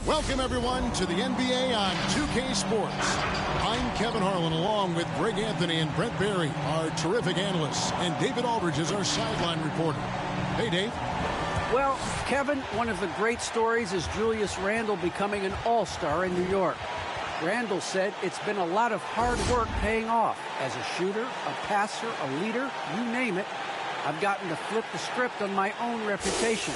Welcome, everyone, to the NBA on 2K Sports. I'm Kevin Harlan, along with Greg Anthony and Brent Barry, our terrific analysts, and David Aldridge is our sideline reporter. Hey, Dave. Well, Kevin, one of the great stories is Julius Randle becoming an all-star in New York. Randle said it's been a lot of hard work paying off. As a shooter, a passer, a leader, you name it, I've gotten to flip the script on my own reputation.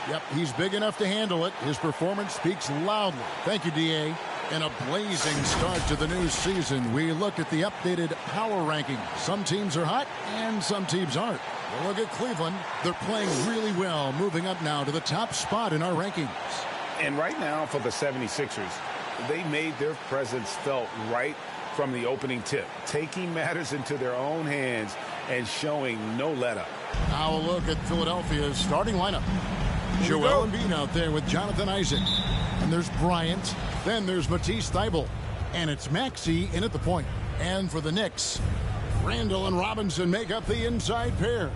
Yep, he's big enough to handle it. His performance speaks loudly. Thank you, D.A. In a blazing start to the new season, we look at the updated power ranking. Some teams are hot and some teams aren't. We'll look at Cleveland. They're playing really well, moving up now to the top spot in our rankings. And right now for the 76ers, they made their presence felt right from the opening tip, taking matters into their own hands and showing no let-up. Now a look at Philadelphia's starting lineup. Joel Embiid out there with Jonathan Isaac. And there's Bryant. Then there's Matisse Thybulle. And it's Maxey in at the point. And for the Knicks, Randle and Robinson make up the inside pair.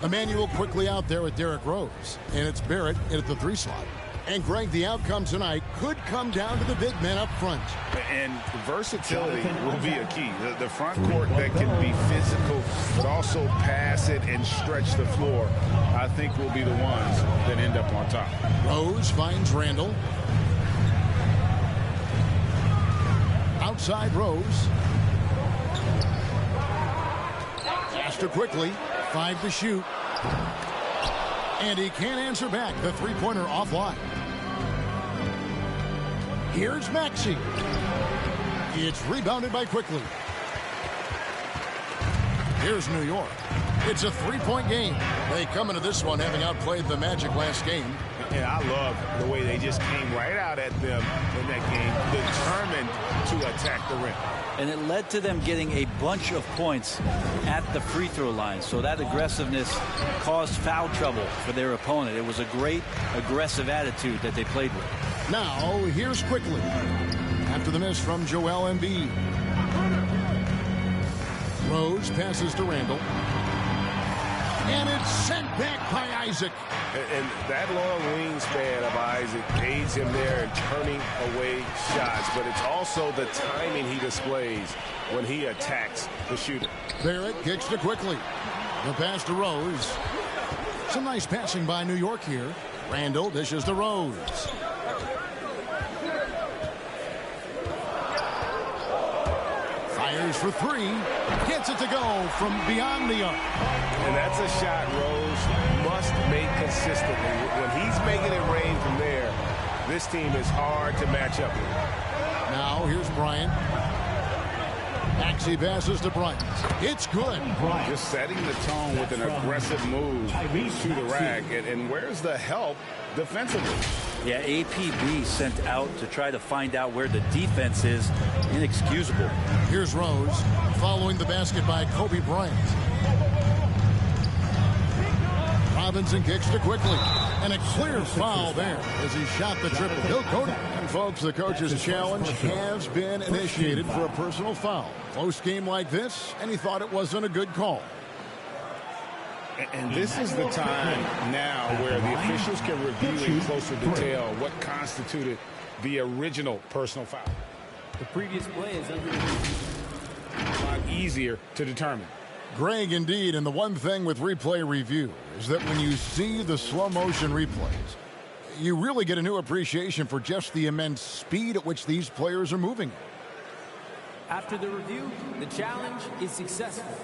Emmanuel quickly out there with Derrick Rose. And it's Barrett in at the 3 slot. And, Greg, the outcome tonight could come down to the big men up front. And versatility will be a key. The front court that can be physical, but also pass it and stretch the floor, I think will be the ones that end up on top. Rose finds Randle. Outside Rose. Faster quickly. 5 to shoot. And he can't answer back. The three-pointer offline. Here's Maxey. It's rebounded by Quickly. Here's New York. It's a three-point game. They come into this one having outplayed the Magic last game. And I love the way they just came right out at them in that game, determined to attack the rim. And it led to them getting a bunch of points at the free throw line. So that aggressiveness caused foul trouble for their opponent. It was a great aggressive attitude that they played with. Now, here's Quickly. After the miss from Joel Embiid. Rose passes to Randle. And it's sent back by Isaac. And that long wingspan of Isaac aids him there in turning away shots. But it's also the timing he displays when he attacks the shooter. Barrett kicks to Quickly. The pass to Rose. Some nice passing by New York here. Randle dishes to Rose. Fires for 3. Gets it to go from beyond the arc. And that's a shot Rose must make consistently. When he's making it rain from there, this team is hard to match up with. Now here's Bryant. Maxey passes to Bryant. It's good. Just setting the tone with an aggressive move to the rack. And where's the help defensively? Yeah, APB sent out to try to find out where the defense is. Inexcusable. Here's Rose following the basket by Kobe Bryant. Robinson kicks to Quickly. And a clear foul there as he shot the triple. He'll go down. And folks, the coach's challenge has been initiated for a personal foul. Close game like this, and he thought it wasn't a good call. And this is the time now where the officials can review in closer detail what constituted the original personal foul. The previous play is a lot easier to determine. Greg, indeed, and the one thing with replay review is that when you see the slow motion replays, you really get a new appreciation for just the immense speed at which these players are moving. After the review, the challenge is successful.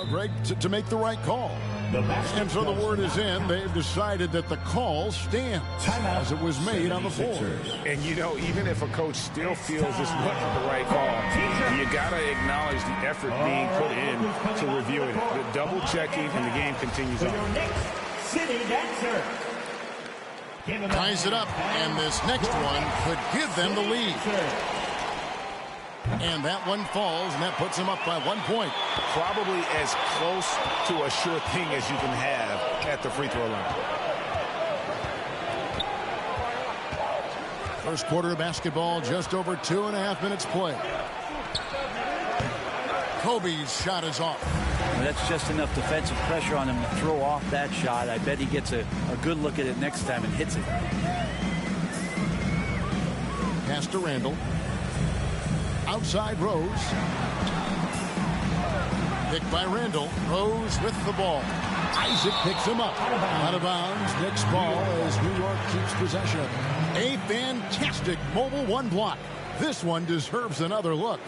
Greg, to make the right call. And so the word is in. They've decided that the call stands as it was made on the floor. And, you know, even if a coach still feels this wasn't the right call, you got to acknowledge the effort being put in to reviewing it. The double checking, and the game continues on. Ties it up, and this next one could give them the lead. And that one falls, and that puts them up by 1 point. Probably as close to a sure thing as you can have at the free throw line. First quarter of basketball, just over 2.5 minutes played. Kobe's shot is off. And that's just enough defensive pressure on him to throw off that shot. I bet he gets a good look at it next time and hits it. Pass to Randall. Outside Rose. Picked by Randall. Rose with the ball. Isaac picks him up. Out of bounds. Knicks ball as New York keeps possession. A fantastic mobile one block. This one deserves another look.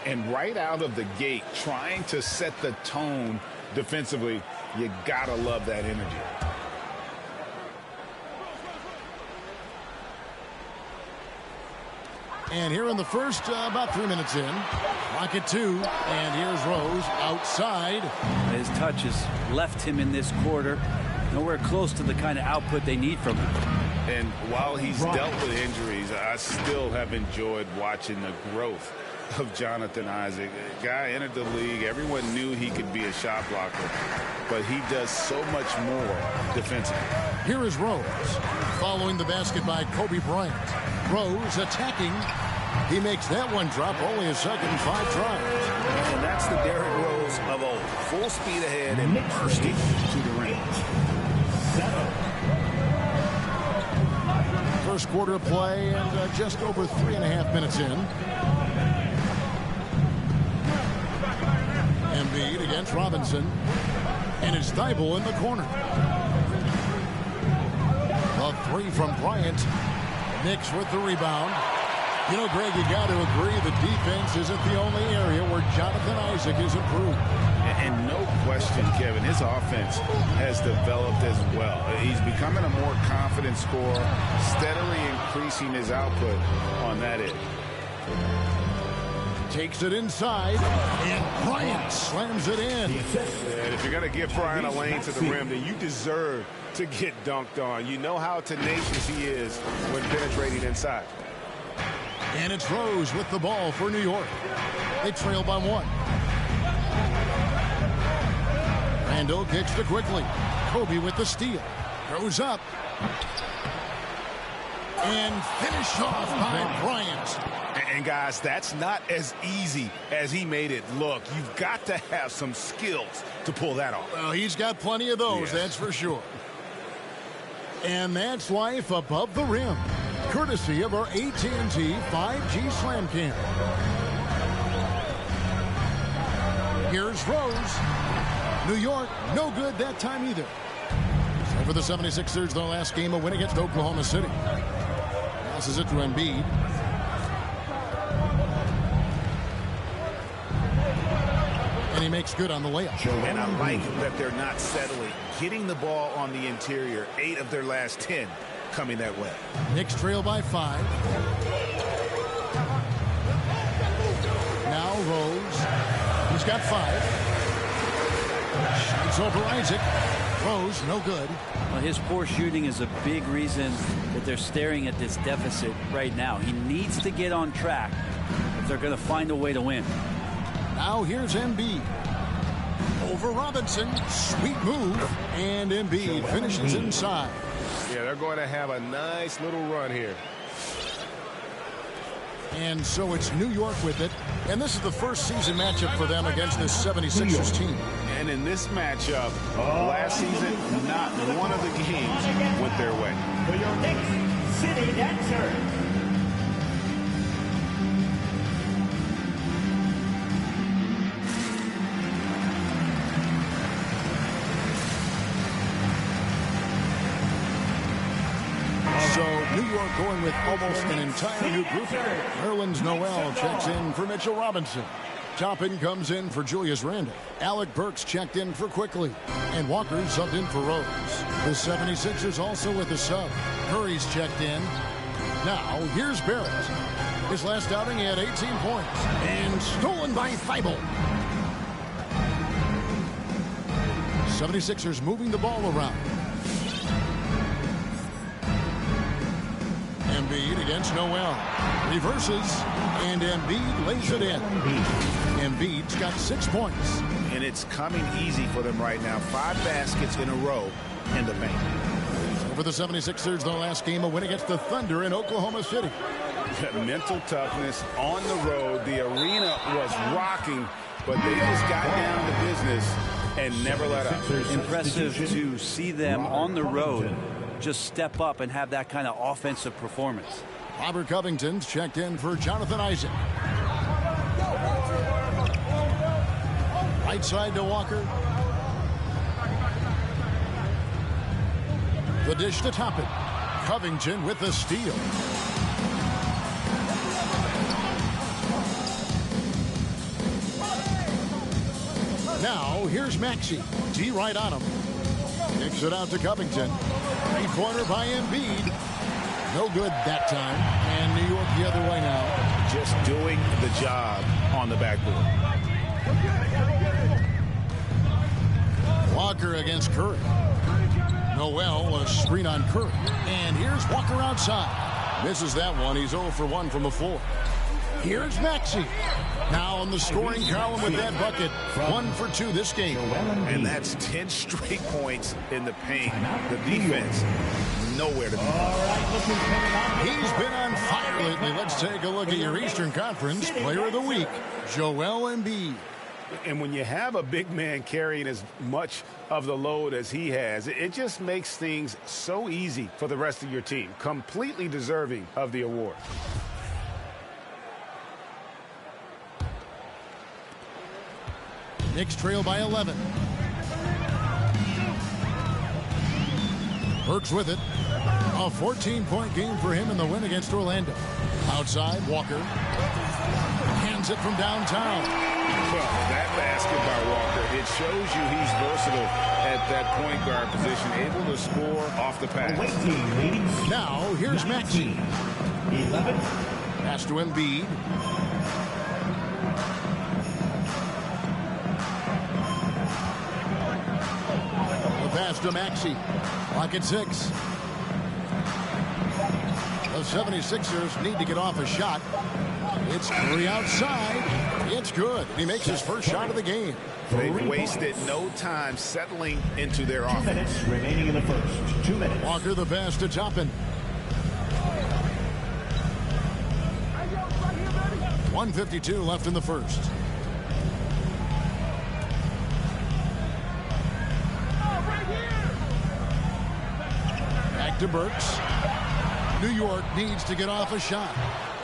And right out of the gate, trying to set the tone defensively, you gotta love that energy. And here in the first, about 3 minutes in, lock it 2, and here's Rose outside. His touch has left him in this quarter. Nowhere close to the kind of output they need from him. And while he's dealt with injuries, I still have enjoyed watching the growth of Jonathan Isaac. The guy entered the league. Everyone knew he could be a shot blocker, but he does so much more defensively. Here is Rose, following the basket by Kobe Bryant. Rose attacking. He makes that one drop, only a second, 5 tries. And that's the Derrick Rose of old. Full speed ahead and bursting to the rim. First quarter of play and just over 3.5 minutes in. Embiid against Robinson. And it's Thibault in the corner. A 3 from Bryant. Knicks with the rebound. You know, Greg, you got to agree the defense isn't the only area where Jonathan Isaac is improved. And no question, Kevin, his offense has developed as well. He's becoming a more confident scorer, steadily increasing his output on that end. Takes it inside, and Bryant slams it in. And if you're going to give Bryant a lane to the rim, then you deserve to get dunked on. You know how tenacious he is when penetrating inside. And it's Rose with the ball for New York. They trail by 1. Randall kicks to quickly. Kobe with the steal. Goes up. And finished off by Bryant. And guys, that's not as easy as he made it look. You've got to have some skills to pull that off. Well, he's got plenty of those, that's for sure. And that's life above the rim, courtesy of our AT&T 5G Slam Cam. Here's Rose. New York, no good that time either. So for the 76ers, their last game, a win against Oklahoma City. Passes it to Embiid. And he makes good on the layup. And I like that they're not settling. Getting the ball on the interior, 8 of their last 10 coming that way. Knicks trail by 5. Now Rose. He's got 5. Shoots over Isaac. Rose, no good. Well, his poor shooting is a big reason that they're staring at this deficit right now. He needs to get on track if they're going to find a way to win. Now here's Embiid. Over Robinson. Sweet move. And Embiid finishes inside. Yeah, they're going to have a nice little run here. And so it's New York with it. And this is the first season matchup for them against this 76ers team. And in this matchup, last season, not one of the games went their way. For your Knicks City Dancer. So New York going with almost an entire new group. Nerlens Noel checks in for Mitchell Robinson. Toppin comes in for Julius Randle. Alec Burks checked in for Quickly. And Walker subbed in for Rose. The 76ers also with a sub. Curry's checked in. Now here's Barrett. His last outing he had 18 points. And stolen by Thibault. 76ers moving the ball around. Embiid against Noel. Reverses, and Embiid lays it in. Embiid's got 6 points. And it's coming easy for them right now. 5 baskets in a row in the paint. For the 76ers, their last game, a win against the Thunder in Oklahoma City. Mental toughness on the road. The arena was rocking, but they just got down to business and never let up. Impressive to see them on the road just step up and have that kind of offensive performance. Robert Covington's checked in for Jonathan Isaac. Right side to Walker. The dish to top it. Covington with the steal. Now, here's Maxey. D right on him. Kicks it out to Covington. Three-pointer by Embiid. No good that time. And New York the other way now. Just doing the job on the backboard. Walker against Curry. Noel, a screen on Curry. And here's Walker outside. Misses that one. He's 0 for 1 from the floor. Here's Maxey. Now on the scoring column with that bucket. 1 for 2 this game. And that's 10 straight points in the paint. The defense, nowhere to be found. He's been on fire lately. Let's take a look at your Eastern Conference Player of the Week, Joel Embiid. And when you have a big man carrying as much of the load as he has, it just makes things so easy for the rest of your team. Completely deserving of the award. Knicks trail by 11. Burks with it. A 14-point game for him in the win against Orlando. Outside, Walker. Hands it from downtown. Well, that basket by Walker, it shows you he's versatile at that point guard position, able to score off the pass. Now, here's Maxey. 11. Pass to Embiid. The pass to Maxey. Clock at 6. The 76ers need to get off a shot. It's Curry outside. It's good. He makes his first shot of the game. They've wasted no time settling into their 2 offense. minutes remaining in the first. 2 minutes. Walker the pass to Toppin. 1:52 left in the first. Back to Burks. New York needs to get off a shot.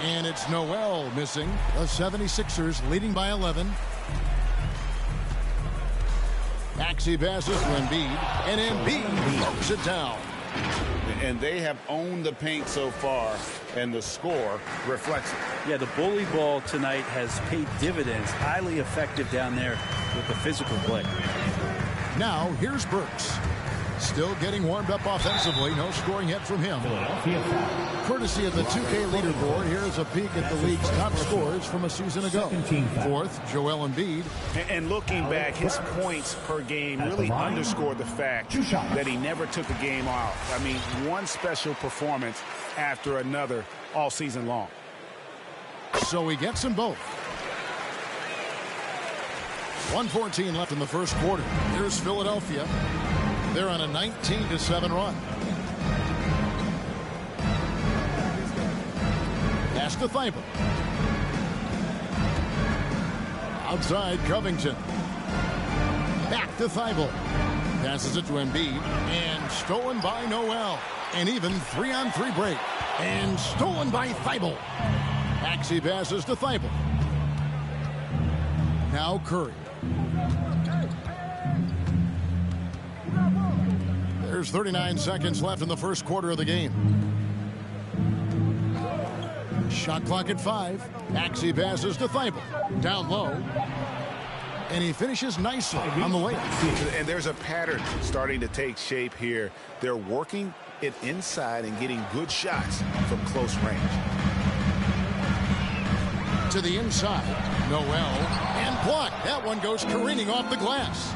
And it's Noel missing. The 76ers leading by 11. Maxey passes to Embiid. And Embiid knocks it down. And they have owned the paint so far, and the score reflects it. Yeah, the bully ball tonight has paid dividends. Highly effective down there with the physical play. Now, here's Burks. Still getting warmed up offensively. No scoring yet from him. Courtesy of the 2K leaderboard, here's a peek at the league's top scores from a season ago. Fourth, Joel Embiid. And looking back, his points per game really underscored the fact that he never took a game off. I mean, one special performance after another all season long. So he gets them both. 1:14 left in the first quarter. Here's Philadelphia. They're on a 19-7 run. Pass to Thibault. Outside, Covington. Back to Thibault. Passes it to Embiid. And stolen by Noel. And even 3-on-3 break. And stolen by Thibault. Maxey passes to Thibault. Now Curry. There's 39 seconds left in the first quarter of the game. Shot clock at 5. Maxey passes to Thibault. Down low. And he finishes nicely on the layup. And there's a pattern starting to take shape here. They're working it inside and getting good shots from close range. To the inside. Noel. And blocked. That one goes careening off the glass.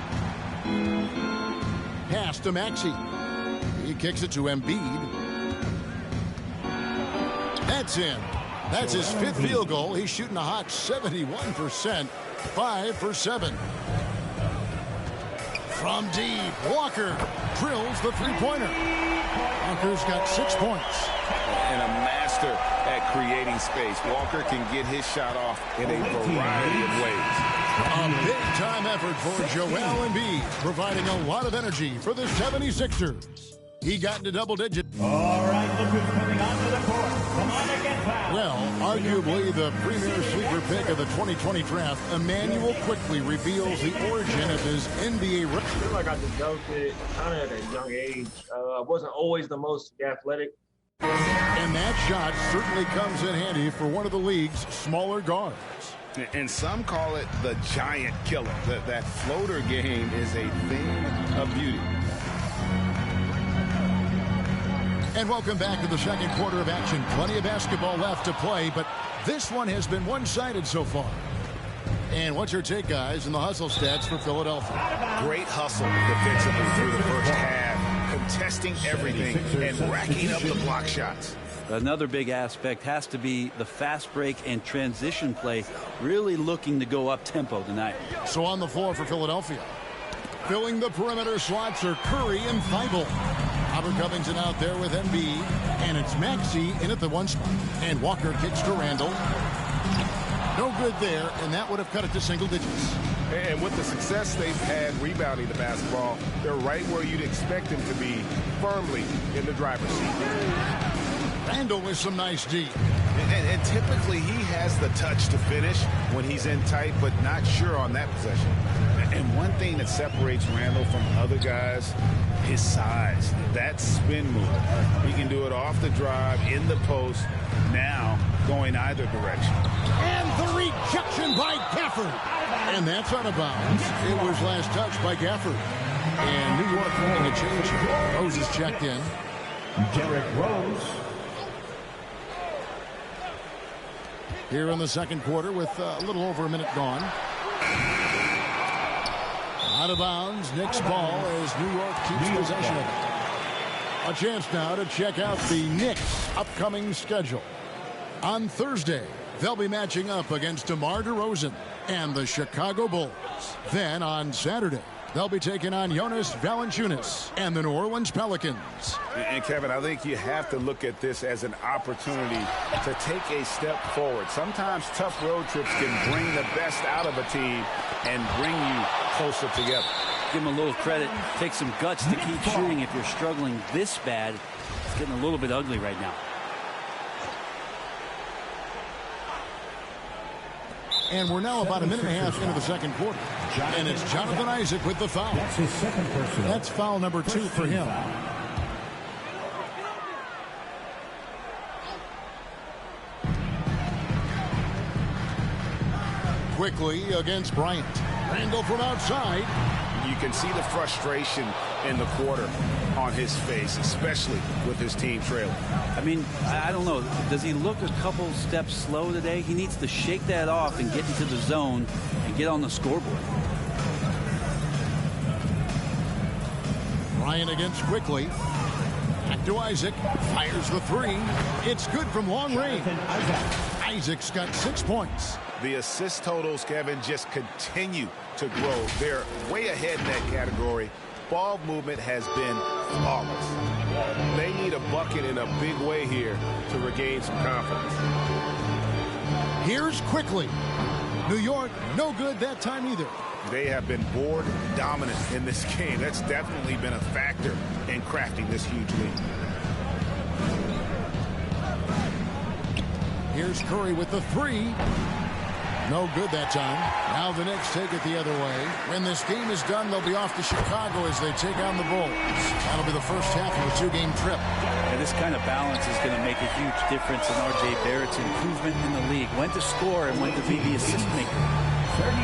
Pass to Maxey. He kicks it to Embiid. That's in. That's his 5th field goal. He's shooting a hot 71%. 5 for 7. From deep, Walker drills the three-pointer. Walker's got 6 points. And a master at creating space. Walker can get his shot off in a variety of ways. A big-time effort for Joel Embiid, providing a lot of energy for the 76ers. He got into double digits. All right, look who's coming onto the court. Come on again. Well, arguably the premier sleeper pick of the 2020 draft, Emmanuel quickly reveals the origin of his NBA I feel like I developed it kind of at a young age. I wasn't always the most athletic. And that shot certainly comes in handy for one of the league's smaller guards. And some call it the giant killer. That floater game is a thing of beauty. And welcome back to the second quarter of action. Plenty of basketball left to play, but this one has been one-sided so far. And what's your take, guys, in the hustle stats for Philadelphia? Great hustle defensively through the first half, contesting everything and racking up the block shots. Another big aspect has to be the fast break and transition play, really looking to go up tempo tonight. So on the floor for Philadelphia, filling the perimeter slots are Curry and Thibault. Robert Covington out there with Embiid, and it's Maxey in at the one spot. And Walker kicks to Randall. No good there, and that would have cut it to single digits. And with the success they've had rebounding the basketball, they're right where you'd expect them to be, firmly in the driver's seat. Randall with some nice D. And typically he has the touch to finish when he's in tight, but not sure on that possession. And one thing that separates Randall from other guys, his size. That spin move. He can do it off the drive, in the post, now going either direction. And the rejection by Gafford. And that's out of bounds. It was last touched by Gafford. And New York making a change. Rose is checked in. Derrick Rose. Here in the second quarter with a little over a minute gone. Out of bounds, Knicks ball as New York keeps possession of it. A chance now to check out the Knicks' upcoming schedule. On Thursday, they'll be matching up against DeMar DeRozan and the Chicago Bulls. Then on Saturday, they'll be taking on Jonas Valanciunas and the New Orleans Pelicans. And Kevin, I think you have to look at this as an opportunity to take a step forward. Sometimes tough road trips can bring the best out of a team and bring you closer together. Give him a little credit. Take some guts to keep shooting if you're struggling this bad. It's getting a little bit ugly right now. And we're now about a minute and a half into the second quarter. And it's Jonathan Isaac with the foul. That's his second personal. That's foul number 2 for him. Quickly against Bryant. Randall from outside. You can see the frustration in the quarter on his face, especially with his team trailing. I mean, I don't know. Does he look a couple steps slow today? He needs to shake that off and get into the zone and get on the scoreboard. Bryant against Quickly. Back to Isaac. Fires the three. It's good from long range. Isaac's got 6 points. The assist totals, Kevin, just continue to grow. They're way ahead in that category. Ball movement has been flawless. They need a bucket in a big way here to regain some confidence. Here's Quickly. New York, no good that time either. They have been board dominant in this game. That's definitely been a factor in crafting this huge lead. Here's Curry with the three. No good that time. Now the Knicks take it the other way. When this game is done, they'll be off to Chicago as they take on the Bulls. That'll be the first half of a 2-game trip. And this kind of balance is going to make a huge difference in R.J. Barrett's improvement in the league. When to score and when to be the assist maker.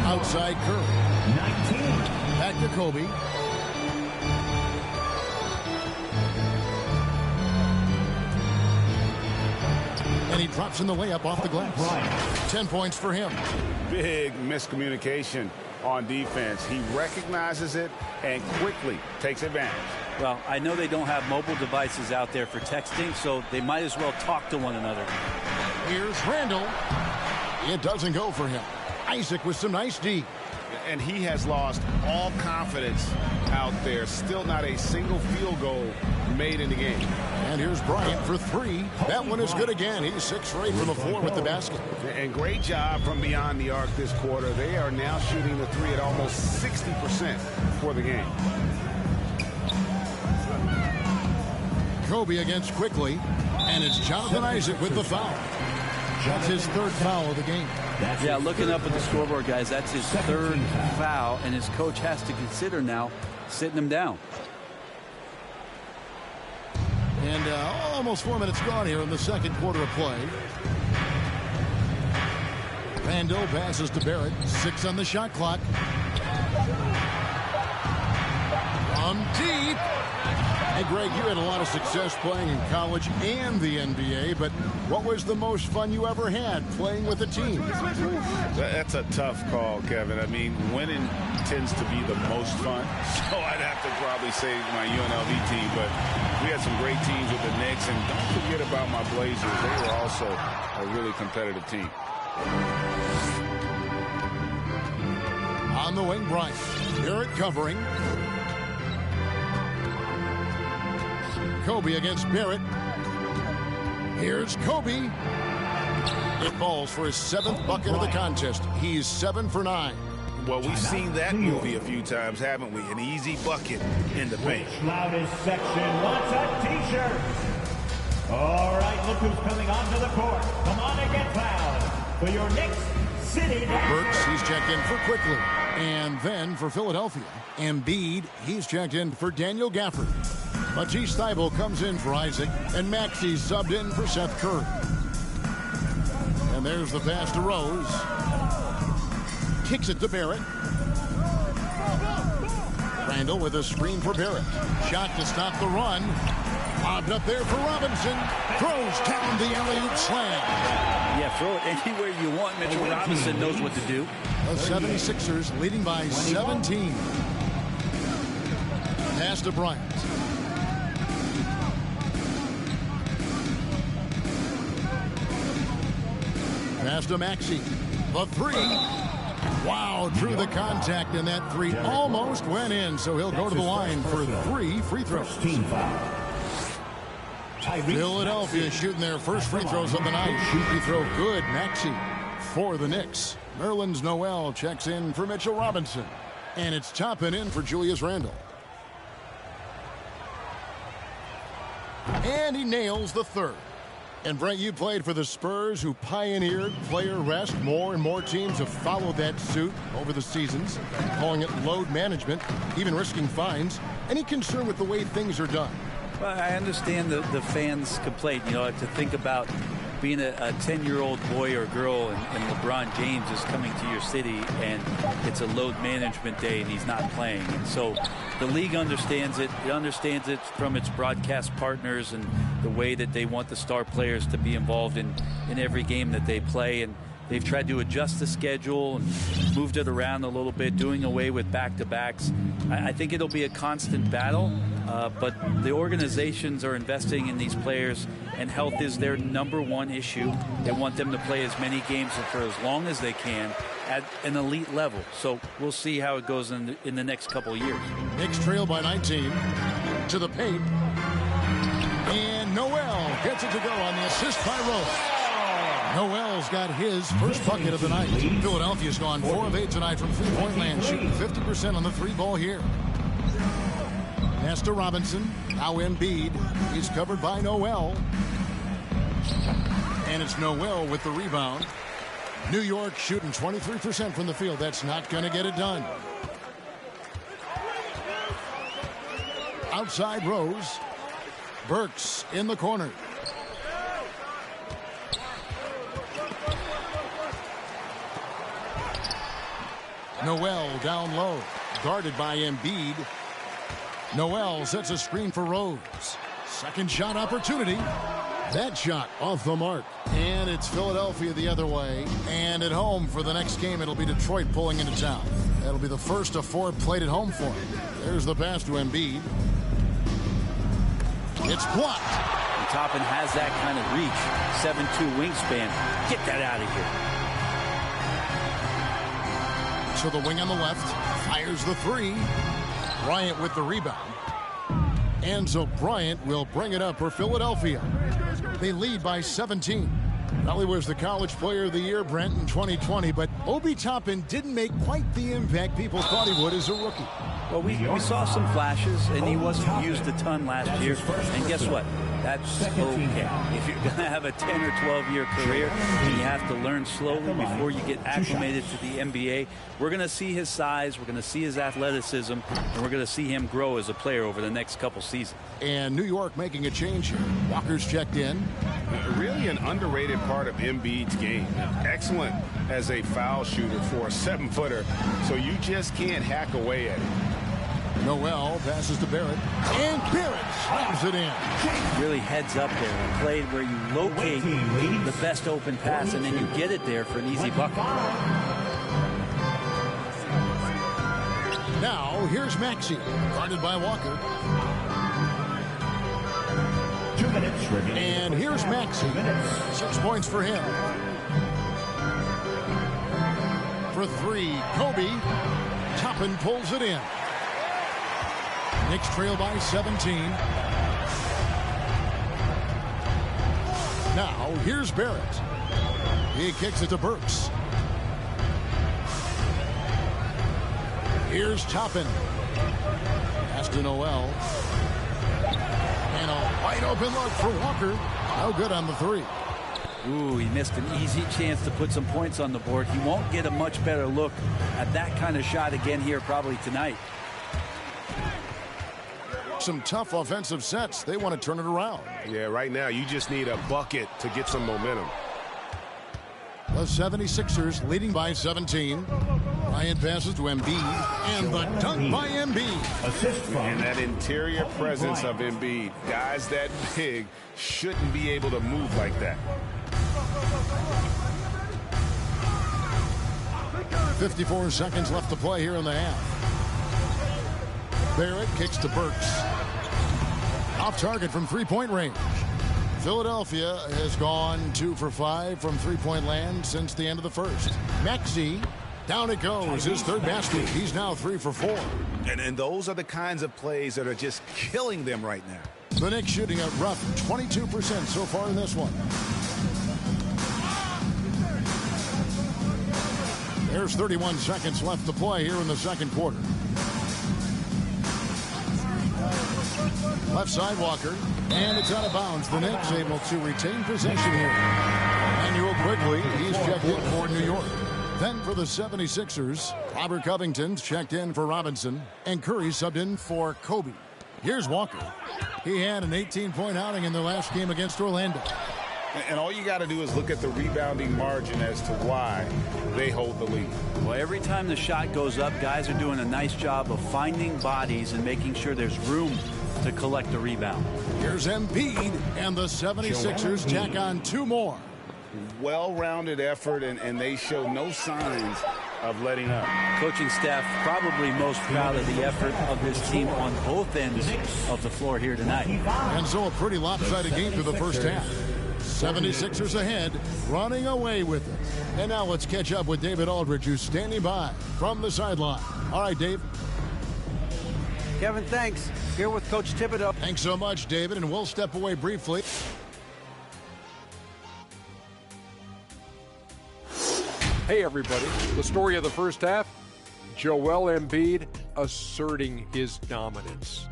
Outside Curry. 19. Back to Kobe. And he drops in the layup off the glass. 10 points for him. Big miscommunication on defense. He recognizes it and quickly takes advantage. Well, I know they don't have mobile devices out there for texting, so they might as well talk to one another. Here's Randall. It doesn't go for him. Isaac with some nice D. And he has lost all confidence out there. Still not a single field goal made in the game. And here's Bryant for three. That one is good again. He's 6 for 8 from the floor with the basket. And great job from beyond the arc this quarter. They are now shooting the three at almost 60% for the game. Kobe against Quickly. And it's Jonathan Isaac with the foul. That's his third foul of the game. Yeah, looking up at the scoreboard, guys, that's his third foul, and his coach has to consider now sitting him down. And almost 4 minutes gone here in the second quarter of play. Randall passes to Barrett. 6 on the shot clock. From deep. Hey, Greg, you had a lot of success playing in college and the NBA, but what was the most fun you ever had playing with a team? That's a tough call, Kevin. I mean, winning tends to be the most fun, so I'd have to probably say my UNLV team, but we had some great teams with the Knicks, and don't forget about my Blazers. They were also a really competitive team. On the wing, Bryant. Barrett covering. Kobe against Barrett. Here's Kobe. It falls for his 7th bucket of the contest. He's 7 for 9. Well, we've seen that movie a few times, haven't we? An easy bucket in the paint. Which loudest section wants a T-shirt? All right, look who's coming onto the court. Come on and get loud for your Knicks City. Burks, he's checked in for Quickly. And then for Philadelphia, Embiid, he's checked in for Daniel Gafford. Matisse Thybulle comes in for Isaac, and Maxey's subbed in for Seth Curry. And there's the pass to Rose. Kicks it to Barrett. Randall with a screen for Barrett. Shot to stop the run. Lobbed up there for Robinson. Throws down the alley-oop slam. Yeah, throw it anywhere you want. Mitchell Robinson knows what to do. The 76ers leading by 17. Pass to Bryant. Pass to Maxey. The 3. Wow, drew the contact, and that 3 almost went in, so he'll go to the line for 3 free throws. Philadelphia shooting their first free throws of the night. Free throw good. Maxey for the Knicks. Nerlens Noel checks in for Mitchell Robinson. And it's Toppin in for Julius Randle. And he nails the 3rd. And Brent, you played for the Spurs, who pioneered player rest. More and more teams have followed that suit over the seasons, calling it load management, even risking fines. Any concern with the way things are done? Well, I understand the fans' complaint, to think about being a 10-year-old boy or girl and LeBron James is coming to your city and it's a load management day and he's not playing. And so the league understands it. It understands it from its broadcast partners and the way that they want the star players to be involved in every game that they play. And they've tried to adjust the schedule and moved it around a little bit, doing away with back-to-backs. I think it'll be a constant battle, but the organizations are investing in these players, and health is their #1 issue. They want them to play as many games for as long as they can at an elite level. So we'll see how it goes in the next couple of years. Knicks trail by 19 to the paint. And Noel gets it to go on the assist by Rose. Noel's got his first bucket of the night. Philadelphia's gone 4 of 8 tonight from three-point land, shooting 50% on the 3-ball here. Pass to Robinson. Now Embiid. He's covered by Noel. And it's Noel with the rebound. New York shooting 23% from the field. That's not going to get it done. Outside Rose. Burks in the corner. Noel down low, guarded by Embiid. Noel sets a screen for Rose. Second shot opportunity. That shot off the mark. And it's Philadelphia the other way. And at home for the next game, it'll be Detroit pulling into town. That'll be the first of 4 played at home for him. There's the pass to Embiid. It's blocked. And Toppin has that kind of reach. 7'2" wingspan. Get that out of here. So the wing on the left fires the 3. Bryant with the rebound. And so Bryant will bring it up for Philadelphia. They lead by 17. Well, he was the College Player of the Year, Brent, in 2020, but Obi Toppin didn't make quite the impact people thought he would as a rookie. Well, we saw some flashes, and he wasn't used a ton last year. And guess what? That's okay. If you're going to have a 10 or 12-year career and you have to learn slowly before you get acclimated to the NBA, we're going to see his size, we're going to see his athleticism, and we're going to see him grow as a player over the next couple seasons. And New York making a change here. Walker's checked in. Really an underrated part of Embiid's game. Excellent as a foul shooter for a 7-footer, so you just can't hack away at it. Noel passes to Barrett, and Barrett slams it in. Really heads up there. A play where you locate the best open pass, and then you get it there for an easy bucket. Now, here's Maxey, guarded by Walker. 2 minutes remaining. And here's Maxey. 6 points for him. For 3, Kobe. Toppin pulls it in. Knicks trail by 17. Now, here's Barrett. He kicks it to Burks. Here's Toppin. Pass to Noel. And a wide open look for Walker. No good on the 3. Ooh, he missed an easy chance to put some points on the board. He won't get a much better look at that kind of shot again here probably tonight. Some tough offensive sets. They want to turn it around. Yeah, right now you just need a bucket to get some momentum. The 76ers leading by 17. Bryant passes to Embiid, and the dunk by Embiid. And that interior presence of Embiid, guys that big shouldn't be able to move like that. 54 seconds left to play here in the half. Barrett kicks to Burks. Off target from three-point range. Philadelphia has gone 2 for 5 from three-point land since the end of the first. Maxey, down it goes. His third basket. He's now 3 for 4. And those are the kinds of plays that are just killing them right now. The Knicks shooting a rough 22% so far in this one. There's 31 seconds left to play here in the second quarter. Left side Walker, and it's out of bounds. The Knicks able to retain possession here. Manuel quickly, he's checked in for New York. Then for the 76ers, Robert Covington's checked in for Robinson, and Curry subbed in for Kobe. Here's Walker. He had an 18-point outing in their last game against Orlando. And all you got to do is look at the rebounding margin as to why they hold the lead. Well, every time the shot goes up, guys are doing a nice job of finding bodies and making sure there's room to collect the rebound. Here's Embiid, and the 76ers tack on 2 more. Well-rounded effort, and they show no signs of letting up. Coaching staff probably most proud of the effort of this team on both ends of the floor here tonight. And so a pretty lopsided game through the first half. 76ers ahead, running away with it. And now let's catch up with David Aldridge, who's standing by from the sideline. All right, Dave. Kevin, thanks. Here with Coach Thibodeau. Thanks so much, David, and we'll step away briefly. Hey, everybody. The story of the first half, Joel Embiid asserting his dominance.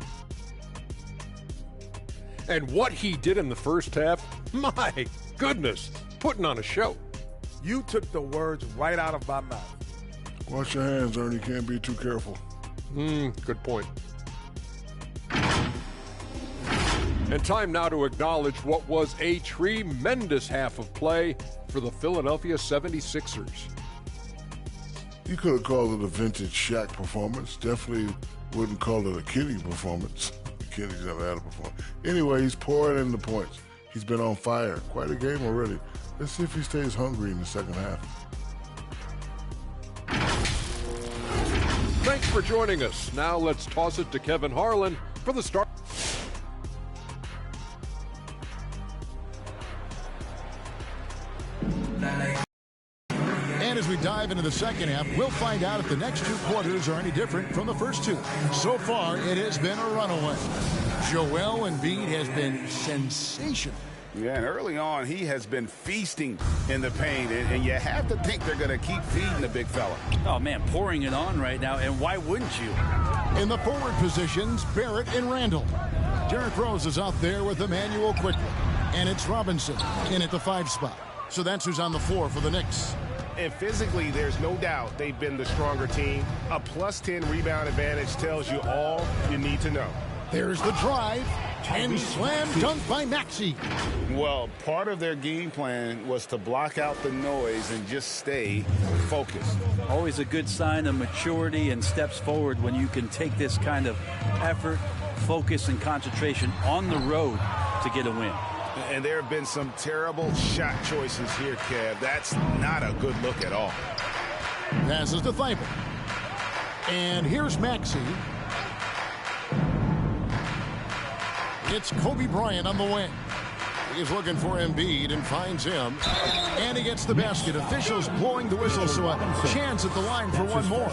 And what he did in the first half, my goodness, putting on a show. You took the words right out of my mouth. Wash your hands, Ernie. Can't be too careful. Good point. And time now to acknowledge what was a tremendous half of play for the Philadelphia 76ers. You could have called it a vintage Shaq performance. Definitely wouldn't call it a Kenny performance. Kenny's never had a performance. Anyway, he's pouring in the points. He's been on fire. Quite a game already. Let's see if he stays hungry in the second half. Thanks for joining us. Now let's toss it to Kevin Harlan for the start. And as we dive into the second half, we'll find out if the next 2 quarters are any different from the first 2. So far, it has been a runaway. Joel Embiid has been sensational. Yeah, and early on, he has been feasting in the paint, and you have to think they're going to keep feeding the big fella. Oh, man, pouring it on right now, and why wouldn't you? In the forward positions, Barrett and Randall. Derrick Rose is out there with Emmanuel quickly. And it's Robinson in at the 5 spot. So that's who's on the floor for the Knicks. And physically, there's no doubt they've been the stronger team. A +10 rebound advantage tells you all you need to know. There's the drive. And slam dunk by Maxey. Well, part of their game plan was to block out the noise and just stay focused. Always a good sign of maturity and steps forward when you can take this kind of effort, focus, and concentration on the road to get a win. And there have been some terrible shot choices here, Kev. That's not a good look at all. Passes to Thibault. And here's Maxey. It's Kobe Bryant on the wing. He's looking for Embiid and finds him. And he gets the basket. Officials blowing the whistle, so a chance at the line for one more.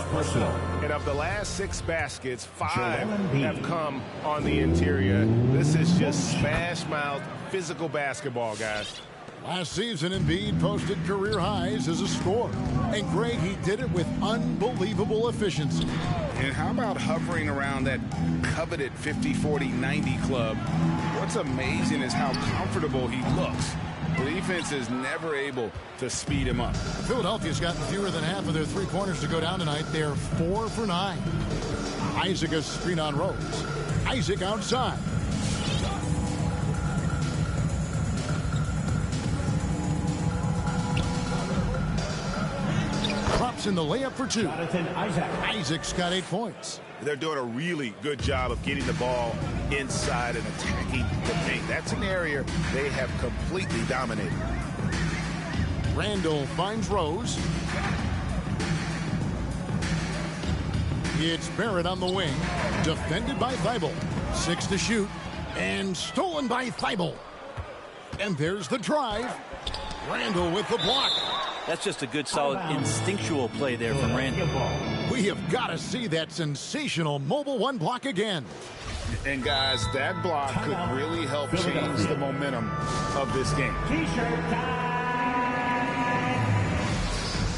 And of the last 6 baskets, 5 have come on the interior. This is just smash-mouth physical basketball, guys. Last season, Embiid posted career highs as a scorer. And Greg, he did it with unbelievable efficiency. And how about hovering around that coveted 50-40-90 club? What's amazing is how comfortable he looks. The defense is never able to speed him up. Philadelphia's gotten fewer than half of their three-pointers to go down tonight. They're 4 for 9. Isaac a screen on Rose. Isaac outside. Drops in the layup for 2. Isaac's got 8 points. They're doing a really good job of getting the ball inside and attacking the paint. That's an area they have completely dominated. Randall finds Rose. It's Barrett on the wing. Defended by Thibault. 6 to shoot. And stolen by Thibault. And there's the drive. Randall with the block. That's just a good, solid, instinctual play there from Randall. We have got to see that sensational mobile 1 block again. And, guys, that block could really help change the momentum of this game. T-shirt time!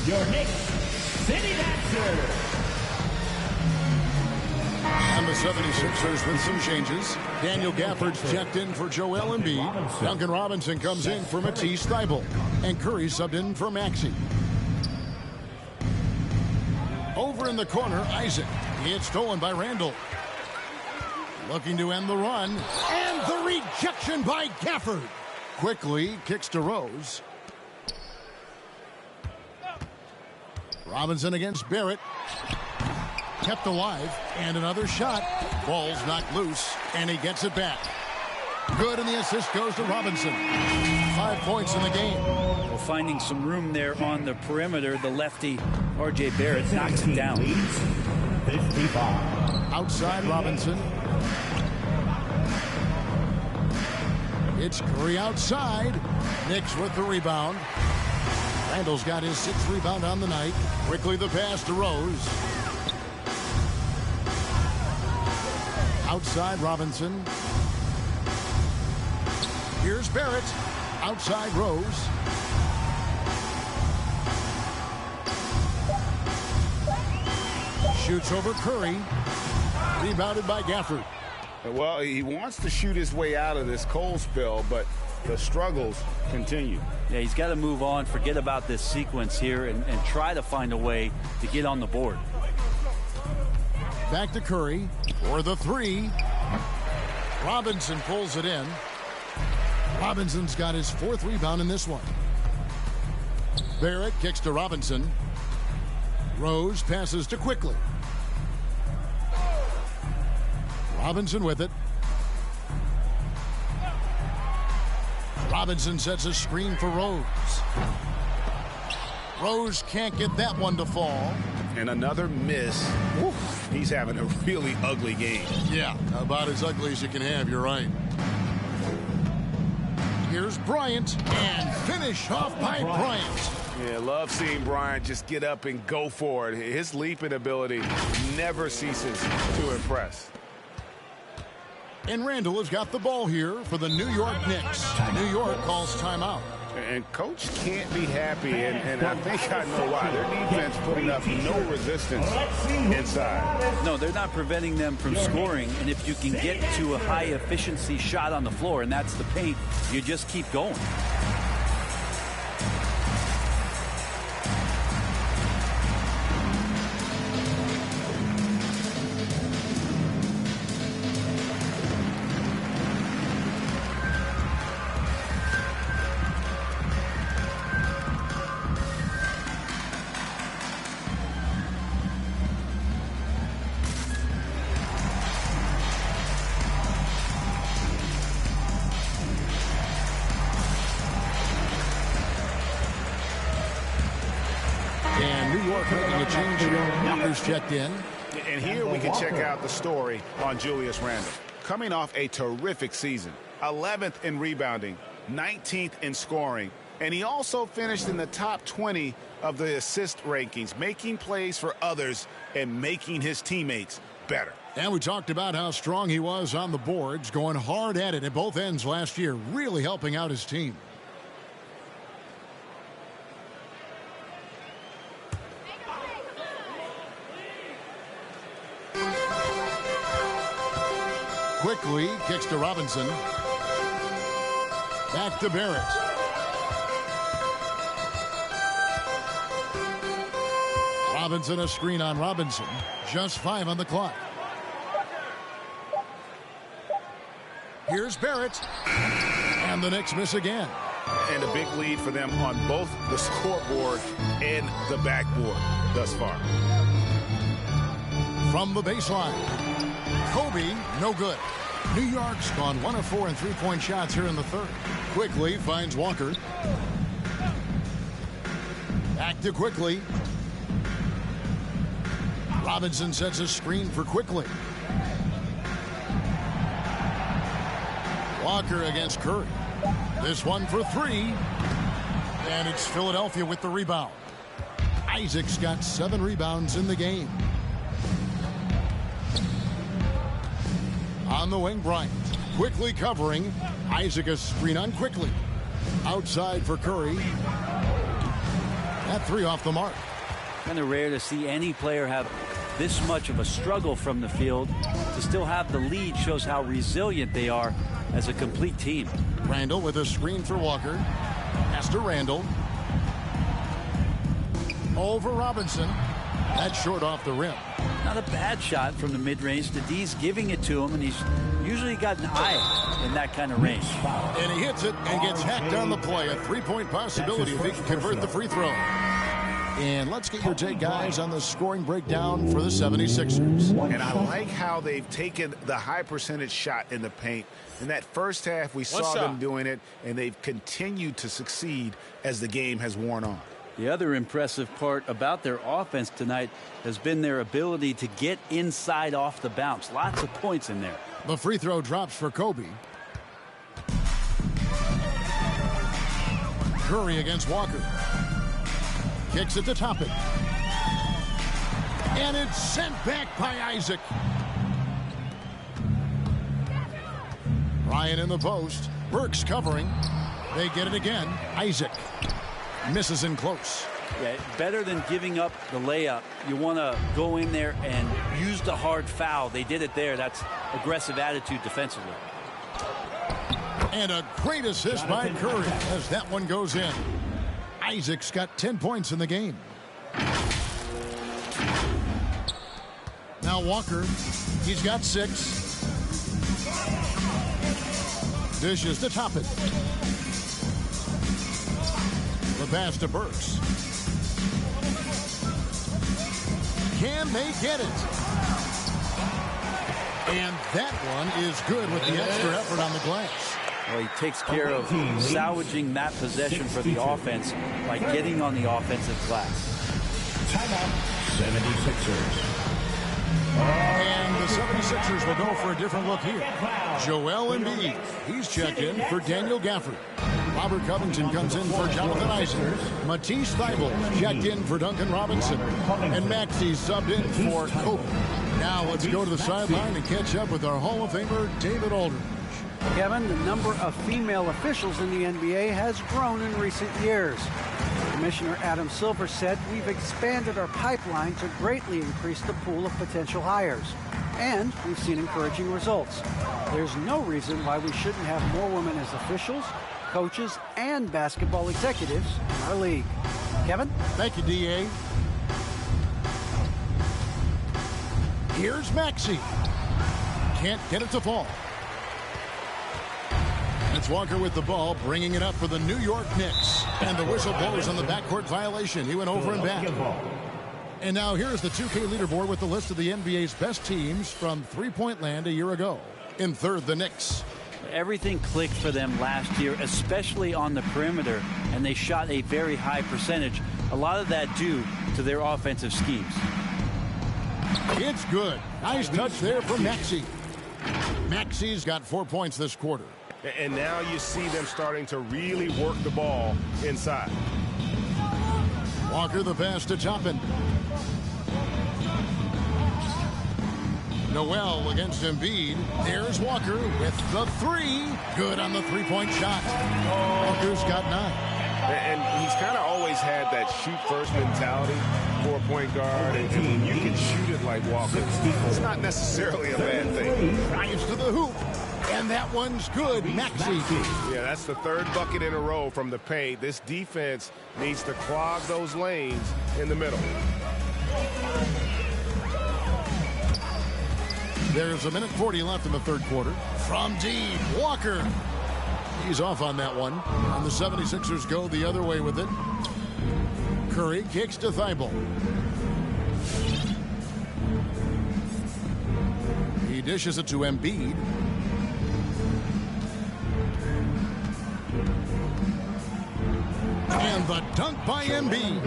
Your Knicks City Dancer! And the 76ers with some changes. Daniel Gafford's checked in for Joel Embiid. Duncan Robinson comes in for Matisse Thybulle. And Curry subbed in for Maxey. Over in the corner, Isaac. It's stolen by Randall. Looking to end the run. And the rejection by Gafford. Quickly kicks to Rose. Robinson against Barrett. Kept alive. And another shot. Ball's knocked loose. And he gets it back. Good, and the assist goes to Robinson. 5 points in the game. Well, finding some room there on the perimeter, the lefty, R.J. Barrett, knocks it down. Outside Robinson. It's Curry outside. Knicks with the rebound. Randall's got his 6th rebound on the night. Quickly the pass to Rose. Outside Robinson. Here's Barrett. Outside Rose. Shoots over Curry. Rebounded by Gafford. Well, he wants to shoot his way out of this cold spell, but the struggles continue. Yeah, he's got to move on, forget about this sequence here, and try to find a way to get on the board. Back to Curry for the 3. Robinson pulls it in. Robinson's got his 4th rebound in this one. Barrett kicks to Robinson. Rose passes to Quickly. Robinson with it. Robinson sets a screen for Rose. Rose can't get that one to fall. And another miss. Oof, he's having a really ugly game. Yeah, about as ugly as you can have, you're right. Here's Bryant, and finish off by Bryant. Yeah, love seeing Bryant just get up and go for it. His leaping ability never ceases to impress. And Randall has got the ball here for the New York Knicks. New York calls timeout. And Coach can't be happy, and I think I know why. Their defense putting up no resistance inside. No, they're not preventing them from scoring, and if you can get to a high-efficiency shot on the floor, and that's the paint, you just keep going. Making a change here. Walker's checked in. And here we can check out the story on Julius Randle. Coming off a terrific season, 11th in rebounding, 19th in scoring, and he also finished in the top 20 of the assist rankings, making plays for others and making his teammates better. And we talked about how strong he was on the boards, going hard at it at both ends last year, really helping out his team. Quickly kicks to Robinson. Back to Barrett. Robinson, a screen on Robinson. Just 5 on the clock. Here's Barrett. And the Knicks miss again. And a big lead for them on both the scoreboard and the backboard thus far. From the baseline. Kobe, no good. New York's gone 1 of 4 in three-point shots here in the third. Quickly finds Walker. Back to Quickly. Robinson sets a screen for Quickly. Walker against Curry. This one for 3. And it's Philadelphia with the rebound. Isaac's got 7 rebounds in the game. On the wing, Bryant. Quickly covering. Isaac a screen on Quickly. Outside for Curry. That 3 off the mark. Kind of rare to see any player have this much of a struggle from the field. To still have the lead shows how resilient they are as a complete team. Randle with a screen for Walker. Pass to Randle. Over Robinson. That's short off the rim. Not a bad shot from the mid-range. The D's giving it to him, and he's usually got an eye in that kind of range. And he hits it and gets hacked on the play. A 3-point possibility if he can convert the free throw. And let's get your take, guys, on the scoring breakdown for the 76ers. And I like how they've taken the high percentage shot in the paint. In that first half, we saw them doing it, and they've continued to succeed as the game has worn on. The other impressive part about their offense tonight has been their ability to get inside off the bounce. Lots of points in there. The free throw drops for Kobe. Curry against Walker. Kicks it to Toppin. And it's sent back by Isaac. Bryant in the post. Burks covering. They get it again. Isaac misses in close. Yeah, better than giving up the layup. You want to go in there and use the hard foul. They did it there. That's aggressive attitude defensively. And a great assist by Curry as that one goes in. Isaac's got 10 points in the game. Now Walker, he's got 6. Dishes to Toppin. The pass to Burks. Can they get it? And that one is good with the extra effort on the glass. Well, he takes care of salvaging that possession for the offense by getting on the offensive glass. Timeout, 76ers. And the 76ers will go for a different look here. Joel Embiid, he's checked in for Daniel Gafford. Robert Covington comes in for Jonathan Isaac. Matisse Thybulle checked in for Duncan Robinson. And Maxey subbed in for Kobe. Now let's go to the sideline and catch up with our Hall of Famer, David Aldridge. Kevin, the number of female officials in the NBA has grown in recent years. Commissioner Adam Silver said, "We've expanded our pipeline to greatly increase the pool of potential hires. And we've seen encouraging results. There's no reason why we shouldn't have more women as officials, coaches, and basketball executives in our league." Kevin? Thank you, D.A. Here's Maxey. Can't get it to fall. It's Walker with the ball, bringing it up for the New York Knicks. And the whistle blows on the backcourt violation. He went over and back. And now here's the 2K leaderboard with the list of the NBA's best teams from three-point land a year ago. In third, the Knicks. Everything clicked for them last year, especially on the perimeter, and they shot a very high percentage. A lot of that due to their offensive schemes. It's good. Nice touch there from Maxey. Maxey's got 4 points this quarter. And now you see them starting to really work the ball inside. Walker the pass to Toppin. Noel against Embiid. There's Walker with the three. Good on the three-point shot. Walker's got 9. And he's kind of always had that shoot-first mentality for a point guard. And when you can shoot it like Walker, it's not necessarily a bad thing. Drives to the hoop. And that one's good. Maxey. Yeah, that's the third bucket in a row from the paint. This defense needs to clog those lanes in the middle. There's a minute 40 left in the third quarter. From deep, Walker. He's off on that one. And the 76ers go the other way with it. Curry kicks to Thibault. He dishes it to Embiid. And the dunk by Embiid.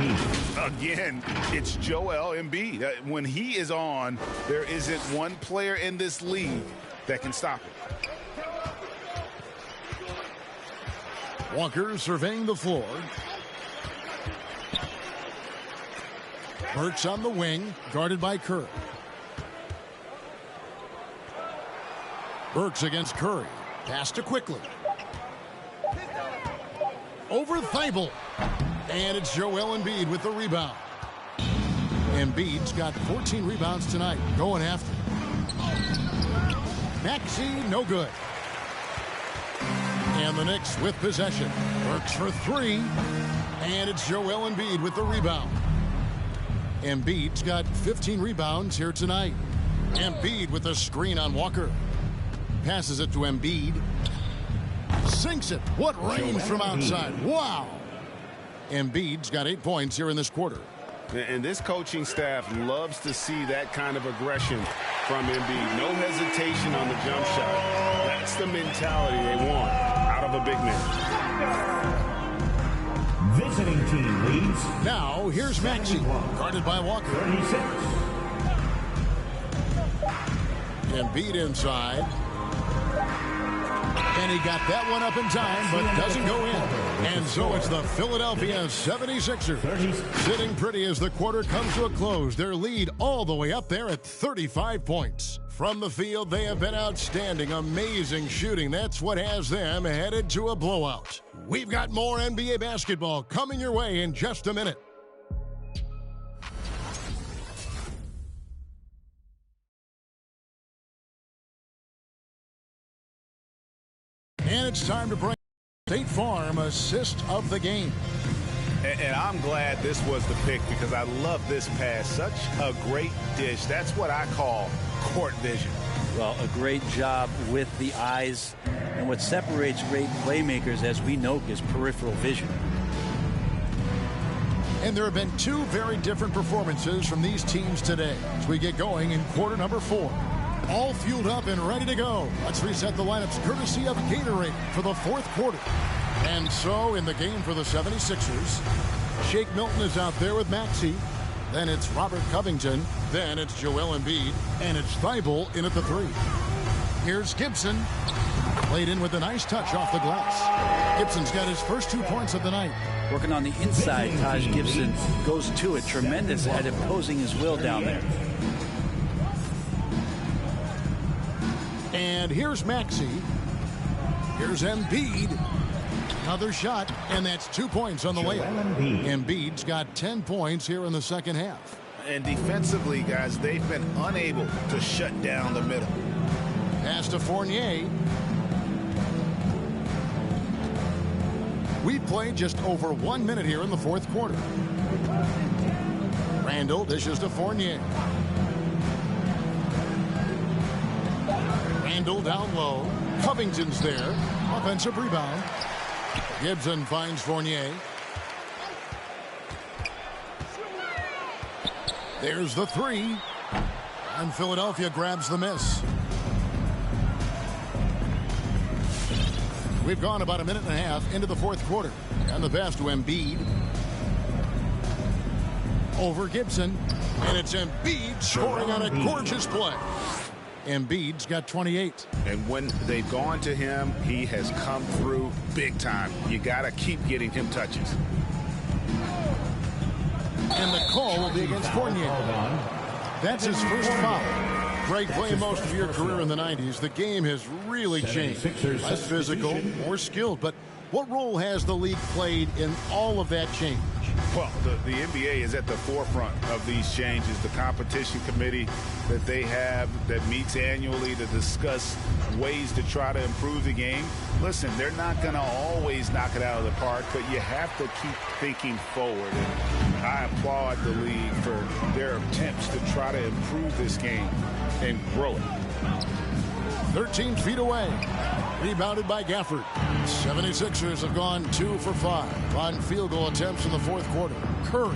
Again, it's Joel Embiid. When he is on, there isn't one player in this league that can stop him. Walker surveying the floor. Burks on the wing, guarded by Curry. Burks against Curry. Pass to Quickly. Over Thibault. And it's Joel Embiid with the rebound. Embiid's got 14 rebounds tonight. Going after. Maxey, no good. And the Knicks with possession. Burks for three. And it's Joel Embiid with the rebound. Embiid's got 15 rebounds here tonight. Embiid with a screen on Walker. Passes it to Embiid. Sinks it. What range from outside. Wow. Embiid's got 8 points here in this quarter. And this coaching staff loves to see that kind of aggression from Embiid. No hesitation on the jump shot. That's the mentality they want out of a big man. Visiting team leads. Now, here's Maxey, guarded by Walker. 36. Embiid inside. And he got that one up in time, but doesn't go in. And so it's the Philadelphia 76ers sitting pretty as the quarter comes to a close. Their lead all the way up there at 35 points. From the field, they have been outstanding. Amazing shooting. That's what has them headed to a blowout. We've got more NBA basketball coming your way in just a minute. And it's time to bring State Farm assist of the game. And I'm glad this was the pick because I love this pass. Such a great dish. That's what I call court vision. Well, a great job with the eyes. And what separates great playmakers, as we know, is peripheral vision. And there have been two very different performances from these teams today as we get going in quarter number 4. All fueled up and ready to go. Let's reset the lineups courtesy of Gatorade for the fourth quarter. And so in the game for the 76ers, Shake Milton is out there with Maxey. Then it's Robert Covington. Then it's Joel Embiid. And it's Thibault in at the 3. Here's Gibson. Played in with a nice touch off the glass. Gibson's got his first 2 points of the night. Working on the inside, Taj Gibson goes to it. Tremendous at imposing his will down there. And here's Maxey. Here's Embiid. Another shot, and that's 2 points on the layup. Embiid's got 10 points here in the second half. And defensively, guys, they've been unable to shut down the middle. Pass to Fournier. We've played just over 1 minute here in the fourth quarter. Randall dishes to Fournier. Randall down low. Covington's there. Offensive rebound. Gibson finds Fournier. There's the three. And Philadelphia grabs the miss. We've gone about a minute and a half into the fourth quarter. And the pass to Embiid. Over Gibson. And it's Embiid scoring on a gorgeous play. Embiid's got 28. And when they've gone to him, he has come through big time. You got to keep getting him touches. And the call will be against Fournier. That's his first foul. Great play most of your career in the 90s. The game has really changed. Less physical, more skilled. But what role has the league played in all of that change? Well, the NBA is at the forefront of these changes. The competition committee that they have that meets annually to discuss ways to try to improve the game. Listen, they're not going to always knock it out of the park, but you have to keep thinking forward. And I applaud the league for their attempts to try to improve this game and grow it. 13 feet away. Rebounded by Gafford. 76ers have gone 2 for 5 on field goal attempts in the fourth quarter. Curry.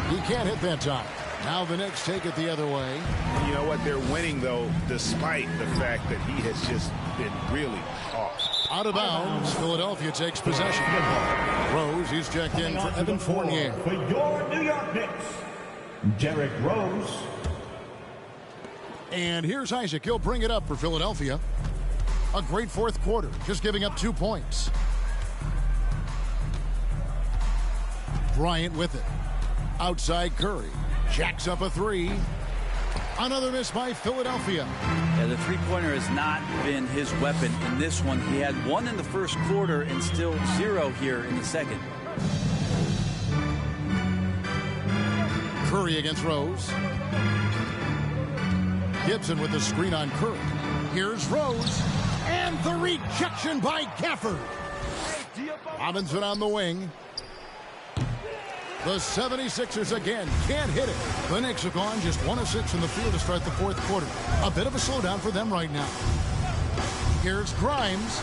He can't hit that time. Now the Knicks take it the other way. You know what? They're winning, though, despite the fact that he has just been really off. Out of bounds. Philadelphia takes possession. Rose, he's checked in for Evan Fournier. For your New York Knicks, Derrick Rose. And here's Isaac. He'll bring it up for Philadelphia. A great fourth quarter, just giving up 2 points. Bryant with it. Outside Curry. Jacks up a three. Another miss by Philadelphia. Yeah, the three-pointer has not been his weapon in this one. He had 1 in the first quarter and still 0 here in the second. Curry against Rose. Gibson with the screen on Curry. Here's Rose. And the rejection by Gafford. Robinson on the wing. The 76ers again can't hit it. The Knicks have gone just 1 of 6 in the field to start the fourth quarter. A bit of a slowdown for them right now. Here's Grimes.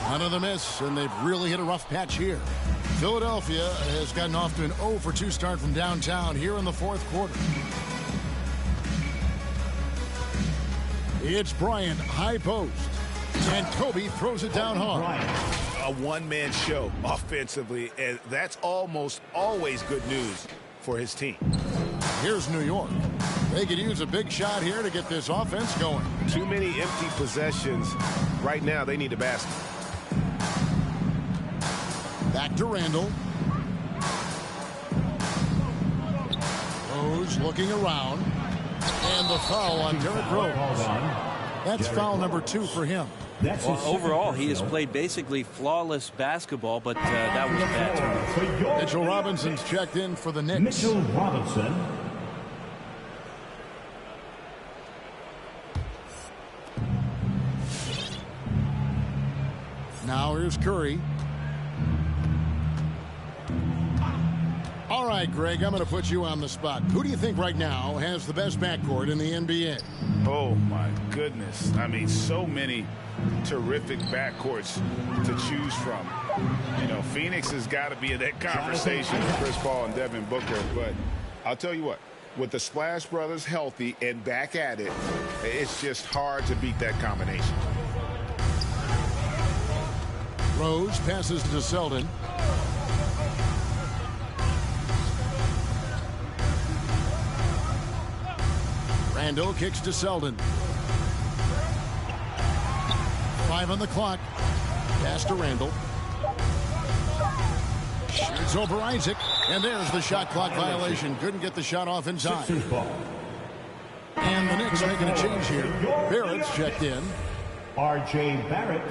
Another miss, and they've really hit a rough patch here. Philadelphia has gotten off to an 0 for 2 start from downtown here in the fourth quarter. It's Bryant, high post. And Kobe throws it down hard. A one-man show offensively, and that's almost always good news for his team. Here's New York. They could use a big shot here to get this offense going. Too many empty possessions. Right now, they need a basket. Back to Randall. Rose looking around. And the foul on Derrick Rose. That's foul number 2 for him. Well, overall, he has played basically flawless basketball, but that was a bad turn. Mitchell Robinson's checked in for the Knicks. Mitchell Robinson. Now here's Curry. All right, Greg, I'm going to put you on the spot. Who do you think right now has the best backcourt in the NBA? Oh, my goodness. I mean, so many terrific backcourts to choose from. You know, Phoenix has got to be in that conversation with Chris Paul and Devin Booker. But I'll tell you what, with the Splash Brothers healthy and back at it, it's just hard to beat that combination. Rose passes to Selden. Randall kicks to Selden. 5 on the clock. Pass to Randall. Shoots over Isaac. And there's the shot clock violation. Couldn't get the shot off in time. And the Knicks making a change here. Barrett's checked in. R.J. Barrett.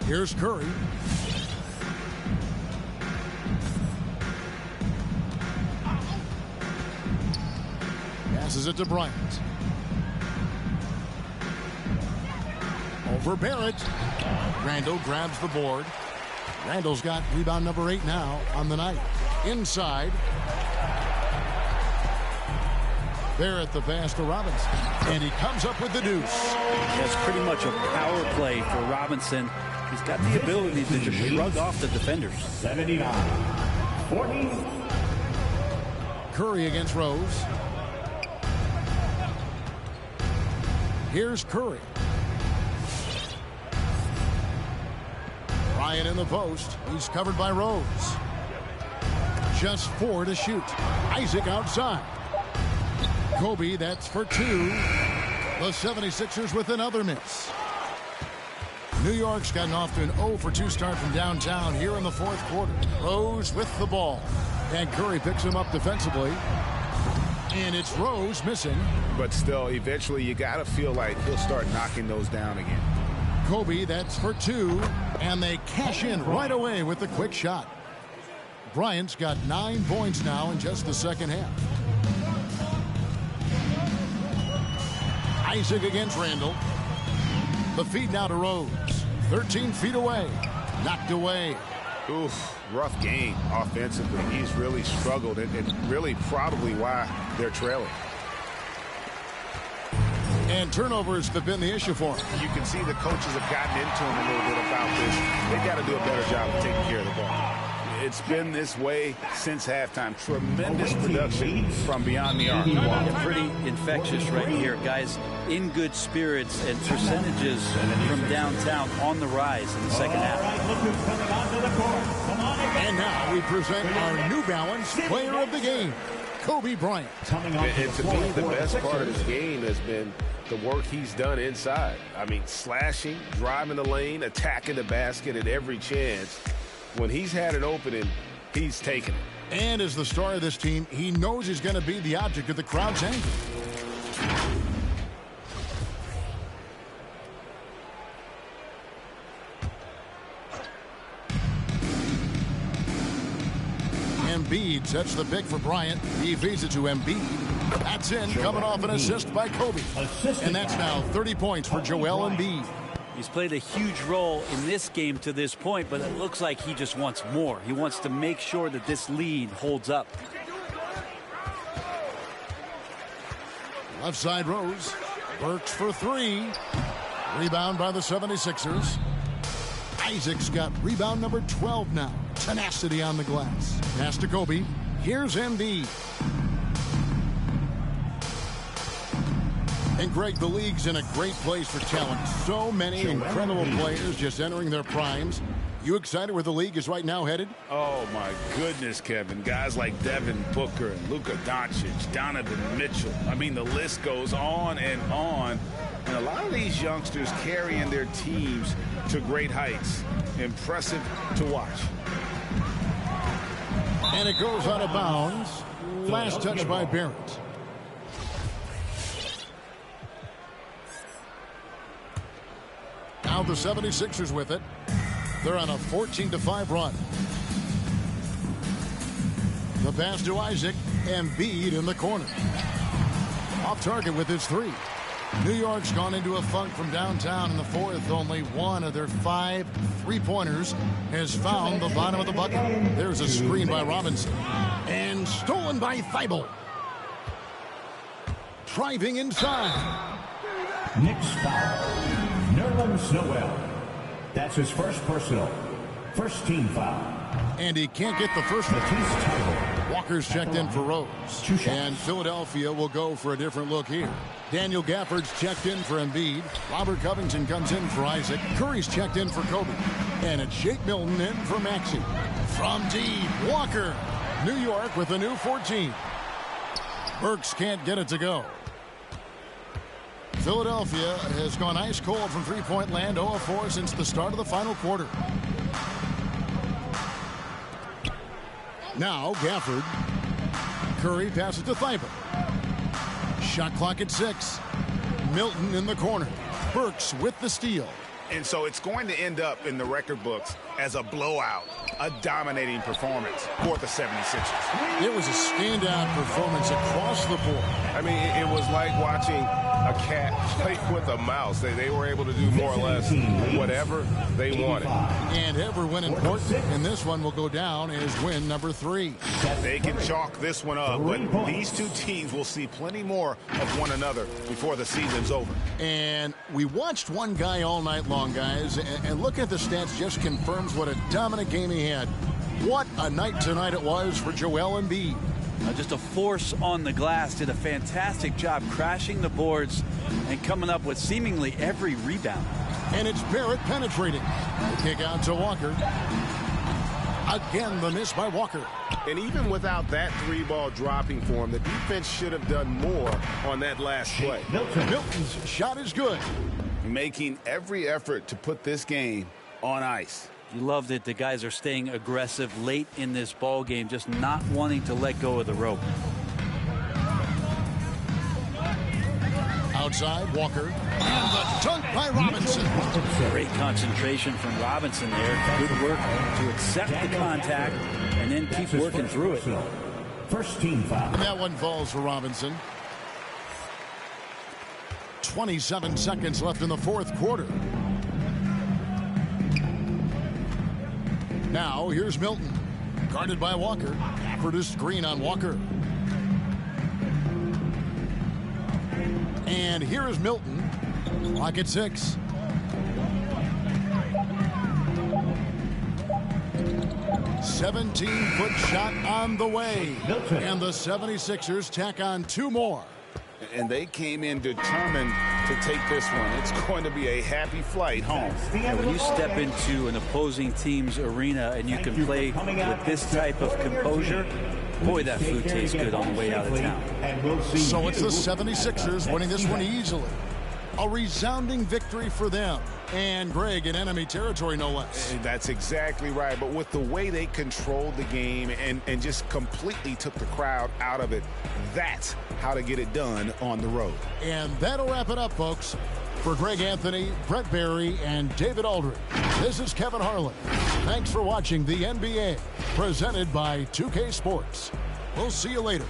Here's Curry. Passes it to Bryant. Over Barrett. Randall grabs the board. Randall's got rebound number 8 now on the night. Inside. Barrett the pass to Robinson. And he comes up with the deuce. That's pretty much a power play for Robinson. He's got the ability to just shrug off the defenders. 79-40. Curry against Rose. Here's Curry. Bryant in the post. He's covered by Rose. Just 4 to shoot. Isaac outside. Kobe, that's for 2. The 76ers with another miss. New York's gotten off to an 0 for 2 start from downtown here in the 4th quarter. Rose with the ball. And Curry picks him up defensively. And it's Rose missing. But still, eventually you got to feel like he'll start knocking those down again. Kobe, that's for 2. And they cash in right away with the quick shot. Bryant's got 9 points now in just the second half. Isaac against Randall. The feed now to Rose. 13 feet away. Knocked away. Oof, rough game offensively. He's really struggled and really probably why they're trailing. And turnovers have been the issue for him. You can see the coaches have gotten into him a little bit about this. They got to do a better job of taking care of the ball. It's been this way since halftime. Tremendous production from beyond the arc. Yeah, pretty infectious right here. Guys in good spirits and percentages from downtown on the rise in the second half. And now we present our New Balance player of the game, Kobe Bryant. And to me, the best part of this game has been the work he's done inside. I mean, slashing, driving the lane, attacking the basket at every chance. When he's had an opening, he's taken it. And as the star of this team, he knows he's going to be the object of the crowd's anger. Embiid sets the pick for Bryant. He feeds it to Embiid. That's in, coming off an assist by Kobe. And that's now 30 points for Joel Embiid. He's played a huge role in this game to this point, but it looks like he just wants more. He wants to make sure that this lead holds up. Left side Rose. Burks for 3. Rebound by the 76ers. Isaac's got rebound number 12 now. Tenacity on the glass. Pass to Kobe. Here's Embiid. And Greg, the league's in a great place for talent. So many incredible players just entering their primes. You excited where the league is right now headed? Oh, my goodness, Kevin. Guys like Devin Booker and Luka Doncic, Donovan Mitchell. I mean, the list goes on and on. And a lot of these youngsters carrying their teams to great heights. Impressive to watch. And it goes out of bounds. Last touch by Barrett. Now the 76ers with it. They're on a 14-5 run. The pass to Isaac. Embiid in the corner. Off target with his 3. New York's gone into a funk from downtown in the 4th. Only one of their 5 3-pointers has found the bottom of the bucket. There's a screen by Robinson. And stolen by Thibault. Driving inside. Knicks foul. Nerlens Noel. That's his first personal. First team foul. And he can't get the first one. Walker's checked in for Rose. And Philadelphia will go for a different look here. Daniel Gafford's checked in for Embiid. Robert Covington comes in for Isaac. Curry's checked in for Kobe. And it's Shake Milton in for Maxey. From deep, Walker. New York with a new 14. Burks can't get it to go. Philadelphia has gone ice cold from three-point land, 0-4 since the start of the final quarter. Now Gafford. Curry passes to Thibault. Shot clock at 6. Milton in the corner. Burks with the steal. And so it's going to end up in the record books as a blowout, a dominating performance for the 76ers. It was a standout performance across the board. I mean, it was like watching a cat play with a mouse. They were able to do more or less whatever they wanted. And every win important, and this one will go down as win number 3. They can chalk this one up, but these two teams will see plenty more of one another before the season's over. And we watched one guy all night long, guys, and look at the stats just confirms what a dominant game he had. What a night tonight it was for Joel Embiid. Just a force on the glass, did a fantastic job crashing the boards and coming up with seemingly every rebound. And it's Barrett penetrating. The kick out to Walker. Again, the miss by Walker. And even without that 3-ball dropping for him, the defense should have done more on that last play. Milton's shot is good. Making every effort to put this game on ice. You love that the guys are staying aggressive late in this ball game, just not wanting to let go of the rope. Outside, Walker. And the dunk by Robinson. Great concentration from Robinson there. Good work to accept the contact and then keep working through it. First team foul. And that one falls for Robinson. 27 seconds left in the fourth quarter. Now, here's Milton. Guarded by Walker. Produced Green on Walker. And here is Milton. Clock at 6. "17-foot shot on the way." And the 76ers tack on 2 more. And they came in determined to take this one. It's going to be a happy flight home. And when you step into an opposing team's arena and you can play with this type of composure, boy, that food tastes good on the way out of town. So it's the 76ers winning this one easily. A resounding victory for them. And Greg, in enemy territory, no less. That's exactly right. But with the way they controlled the game and just completely took the crowd out of it, that's how to get it done on the road. And that'll wrap it up, folks. For Greg Anthony, Brett Barry, and David Aldridge, this is Kevin Harlan. Thanks for watching the NBA, presented by 2K Sports. We'll see you later.